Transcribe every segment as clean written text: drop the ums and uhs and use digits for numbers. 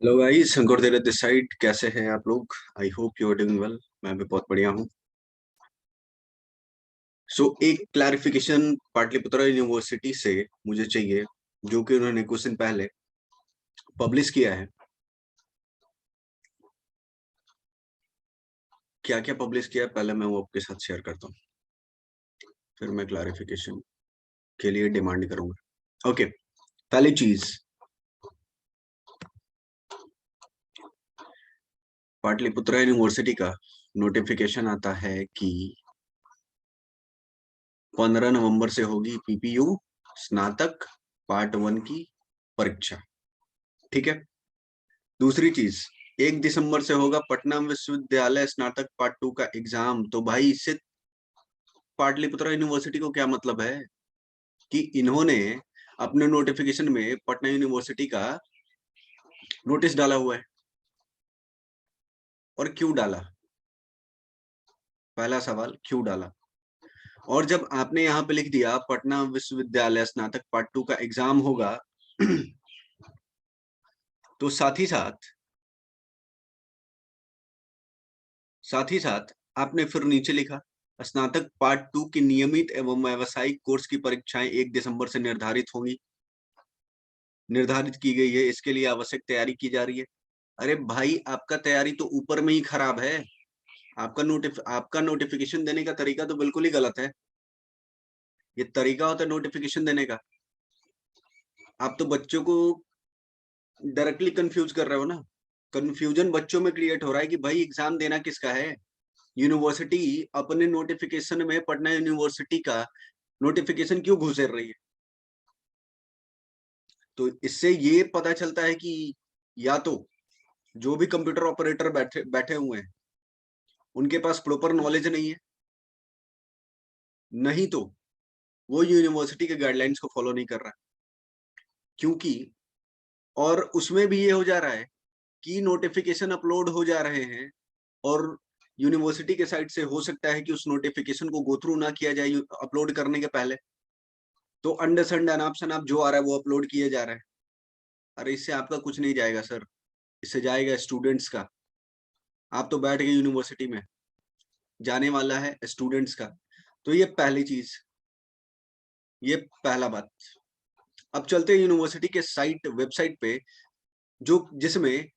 Hello guys, Shankar this side. कैसे हैं आप लोग? I hope you are doing well. मैं भी बहुत बढ़िया हूँ। एक क्लैरिफिकेशन पाटलिपुत्र यूनिवर्सिटी से मुझे चाहिए, जो कि उन्होंने कुछ दिन पहले पब्लिश किया है। क्या क्या पब्लिश किया है पहले मैं वो आपके साथ शेयर करता हूँ, फिर मैं क्लैरिफिकेशन के लिए डिमांड करूंगा। ओके, पहली चीज, पाटलिपुत्र यूनिवर्सिटी का नोटिफिकेशन आता है कि 15 नवंबर से होगी पीपीयू स्नातक पार्ट 1 की परीक्षा। ठीक है। दूसरी चीज, 1 दिसंबर से होगा पटना विश्वविद्यालय स्नातक पार्ट 2 का एग्जाम। तो भाई इससे पाटलिपुत्र यूनिवर्सिटी को क्या मतलब है कि इन्होंने अपने नोटिफिकेशन में पटना यूनिवर्सिटी का नोटिस डाला हुआ है। और क्यों डाला? पहला सवाल, क्यों डाला? और जब आपने यहाँ पे लिख दिया पटना विश्वविद्यालय स्नातक पार्ट 2 का एग्जाम होगा तो साथ ही साथ आपने फिर नीचे लिखा स्नातक पार्ट 2 की नियमित एवं व्यावसायिक कोर्स की परीक्षाएं 1 दिसंबर से निर्धारित की गई है। इसके लिए आवश्यक तैयारी की जा रही है। अरे भाई, आपका तैयारी तो ऊपर में ही खराब है। आपका नोटिफिकेशन देने का तरीका तो बिल्कुल ही गलत है। ये तरीका होता है नोटिफिकेशन देने का। आप तो बच्चों को डायरेक्टली कंफ्यूज कर रहे हो ना। कंफ्यूजन बच्चों में क्रिएट हो रहा है कि भाई एग्जाम देना किसका है। यूनिवर्सिटी अपने नोटिफिकेशन में पटना यूनिवर्सिटी का नोटिफिकेशन क्यों घुसेड़ रही है? तो इससे ये पता चलता है कि या तो जो भी कंप्यूटर ऑपरेटर बैठे बैठे हुए हैं उनके पास प्रॉपर नॉलेज नहीं है, नहीं तो वो यूनिवर्सिटी के गाइडलाइंस को फॉलो नहीं कर रहा। क्योंकि और उसमें भी ये हो जा रहा है कि नोटिफिकेशन अपलोड हो जा रहे हैं और यूनिवर्सिटी के साइड से हो सकता है कि उस नोटिफिकेशन को गो थ्रू ना किया जाए अपलोड करने के पहले। तो अंडरस्टैंड अनाप शनाप जो आ रहा है वो अपलोड किए जा रहा है। अरे इससे आपका कुछ नहीं जाएगा सर, इससे जाएगा स्टूडेंट्स का। आप तो बैठ गए यूनिवर्सिटी में, जाने वाला है स्टूडेंट्स का। तो ये पहली चीज, ये पहला बात। अब चलते हैं यूनिवर्सिटी के वेबसाइट पे, जो जिसमें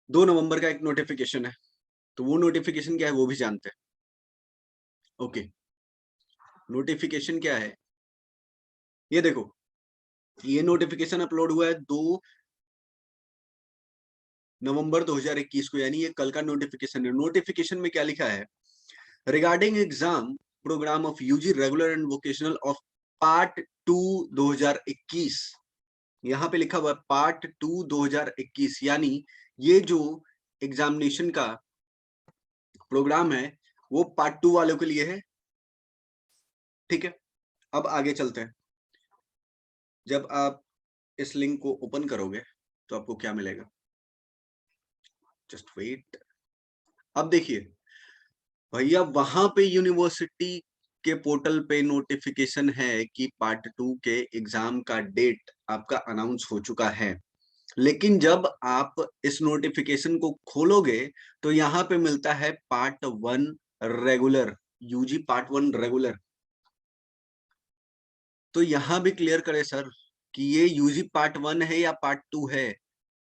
2 नवंबर का एक नोटिफिकेशन है। तो वो नोटिफिकेशन क्या है वो भी जानते हैं। ओके, नोटिफिकेशन क्या है ये देखो। ये नोटिफिकेशन अपलोड हुआ है 2 नवंबर 2021 को, यानी ये कल का नोटिफिकेशन है। नोटिफिकेशन में क्या लिखा है? Regarding exam program of UG regular and vocational of part 2 2021। यहाँ पे लिखा हुआ है पार्ट 2 2021, यानी ये जो एग्जामिनेशन का प्रोग्राम है वो पार्ट 2 वालों के लिए है। ठीक है, अब आगे चलते हैं। जब आप इस लिंक को ओपन करोगे तो आपको क्या मिलेगा? Just wait. अब देखिए भैया, वहां पे यूनिवर्सिटी के पोर्टल पे नोटिफिकेशन है कि पार्ट 2 के एग्जाम का डेट आपका अनाउंस हो चुका है। लेकिन जब आप इस नोटिफिकेशन को खोलोगे तो यहाँ पे मिलता है part 1 regular, UG part 1 regular. तो यहाँ भी क्लियर करें सर कि ये यूजी पार्ट 1 है या पार्ट 2 है।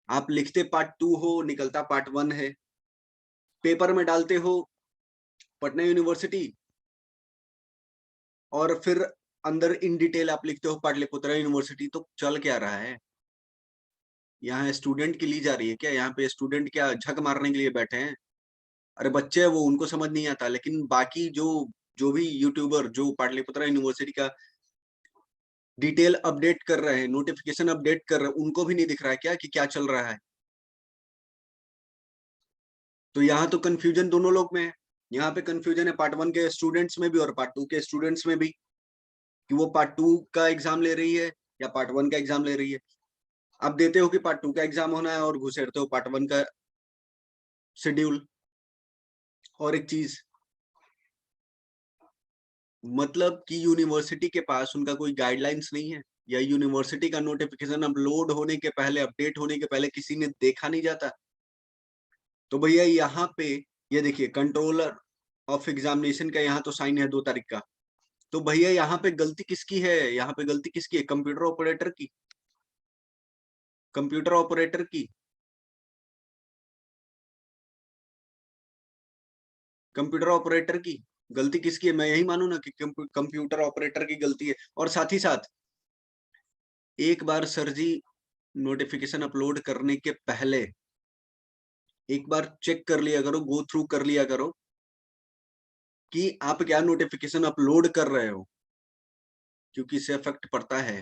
आप लिखते पार्ट 2 हो, निकलता पार्ट 1 है। पेपर में डालते हो पटना यूनिवर्सिटी और फिर अंदर इन डिटेल आप लिखते हो पाटलिपुत्रा यूनिवर्सिटी। तो चल क्या रहा है यहाँ? स्टूडेंट की ली जा रही है क्या? यहाँ पे स्टूडेंट क्या झक मारने के लिए बैठे हैं? अरे बच्चे हैं वो, उनको समझ नहीं आता, लेकिन बाकी जो जो भी यूट्यूबर जो पाटलिपुत्रा यूनिवर्सिटी का डिटेल अपडेट कर रहे हैं, नोटिफिकेशन अपडेट कर रहे हैं, उनको भी नहीं दिख रहा है क्या कि क्या चल रहा है? तो यहाँ तो कंफ्यूजन दोनों लोग में है। यहाँ पे कंफ्यूजन है पार्ट 1 के स्टूडेंट्स में भी और पार्ट 2 के स्टूडेंट्स में भी, कि वो पार्ट 2 का एग्जाम ले रही है या पार्ट 1 का एग्जाम ले रही है। आप देते हो कि पार्ट 2 का एग्जाम होना है और घुसेड़ते हो पार्ट 1 का शेड्यूल। और एक चीज, मतलब कि यूनिवर्सिटी के पास उनका कोई गाइडलाइंस नहीं है। या यूनिवर्सिटी का नोटिफिकेशन अपलोड होने के पहले, अपडेट होने के पहले किसी ने देखा नहीं जाता? तो भैया यहाँ पे ये देखिए, कंट्रोलर ऑफ एग्जामिनेशन का यहाँ तो साइन है 2 तारीख का। तो भैया यहाँ पे गलती किसकी है? यहाँ पे गलती किसकी है? कंप्यूटर ऑपरेटर की। कंप्यूटर ऑपरेटर की। कंप्यूटर ऑपरेटर की गलती किसकी है? मैं यही मानू ना कि कंप्यूटर ऑपरेटर की गलती है। और साथ ही साथ एक बार सर जी नोटिफिकेशन अपलोड करने के पहले एक बार चेक कर लिया करो, गो थ्रू कर लिया करो कि आप क्या नोटिफिकेशन अपलोड कर रहे हो, क्योंकि इससे इफेक्ट पड़ता है।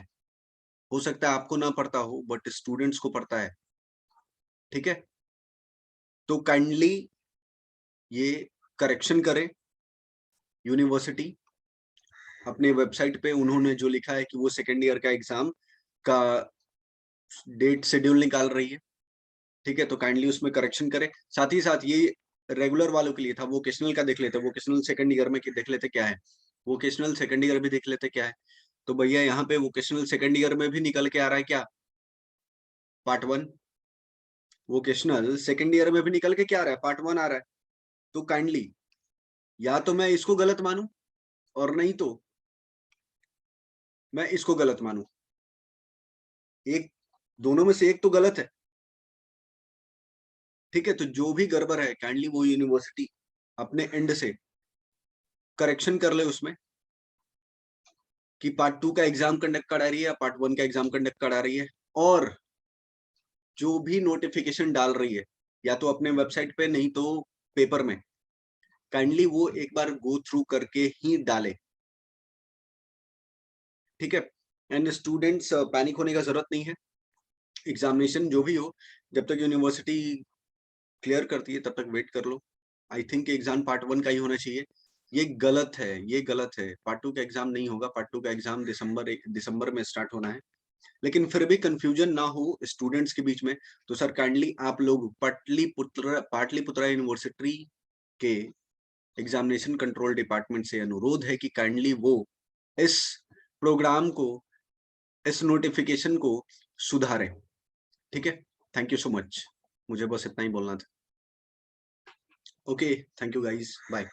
हो सकता है आपको ना पड़ता हो, बट स्टूडेंट्स को पड़ता है। ठीक है, तो काइंडली ये करेक्शन करें। यूनिवर्सिटी अपने वेबसाइट पे उन्होंने जो लिखा है कि वो सेकेंड ईयर का एग्जाम का डेट शेड्यूल निकाल रही है। ठीक है, तो काइंडली उसमें करेक्शन करें। साथ ही साथ ये रेगुलर वालों के लिए था, वोकेशनल का देख लेते, वोकेशनल सेकंड ईयर में देख लेते क्या है, वोकेशनल सेकंड ईयर भी देख लेते क्या है। तो भैया यहाँ पे वोकेशनल सेकंड ईयर में भी निकल के आ रहा है क्या? पार्ट 1। वोकेशनल सेकंड ईयर में भी निकल के क्या आ रहा है? पार्ट 1 आ रहा है। तो काइंडली या तो मैं इसको गलत मानू, और नहीं तो मैं इसको गलत मानू। एक, दोनों में से एक तो गलत है। ठीक है, तो जो भी गड़बड़ है काइंडली वो यूनिवर्सिटी अपने एंड से करेक्शन कर ले उसमें, कि पार्ट 2 का एग्जाम कंडक्ट करा रही है या पार्ट 1 का एग्जाम कंडक्ट करा रही है। और जो भी नोटिफिकेशन डाल रही है, या तो अपने वेबसाइट पे, नहीं तो पेपर में, काइंडली वो एक बार गो थ्रू करके ही डाले। ठीक है, एंड स्टूडेंट्स पैनिक होने का जरूरत नहीं है। एग्जामिनेशन जो भी हो, जब तक यूनिवर्सिटी क्लियर करती है तब तक वेट कर लो। आई थिंक एग्जाम पार्ट 1 का ही होना चाहिए। ये गलत है, ये गलत है। पार्ट 2 का एग्जाम नहीं होगा। पार्ट 2 का एग्जाम दिसंबर में स्टार्ट होना है। लेकिन फिर भी कंफ्यूजन ना हो स्टूडेंट्स के बीच में, तो सर काइंडली आप लोग पाटलिपुत्रा यूनिवर्सिटी के एग्जामिनेशन कंट्रोल डिपार्टमेंट से अनुरोध है कि काइंडली वो इस प्रोग्राम को, इस नोटिफिकेशन को सुधारें। ठीक है, थैंक यू सो मच। मुझे बस इतना ही बोलना था। Okay, thank you guys, bye.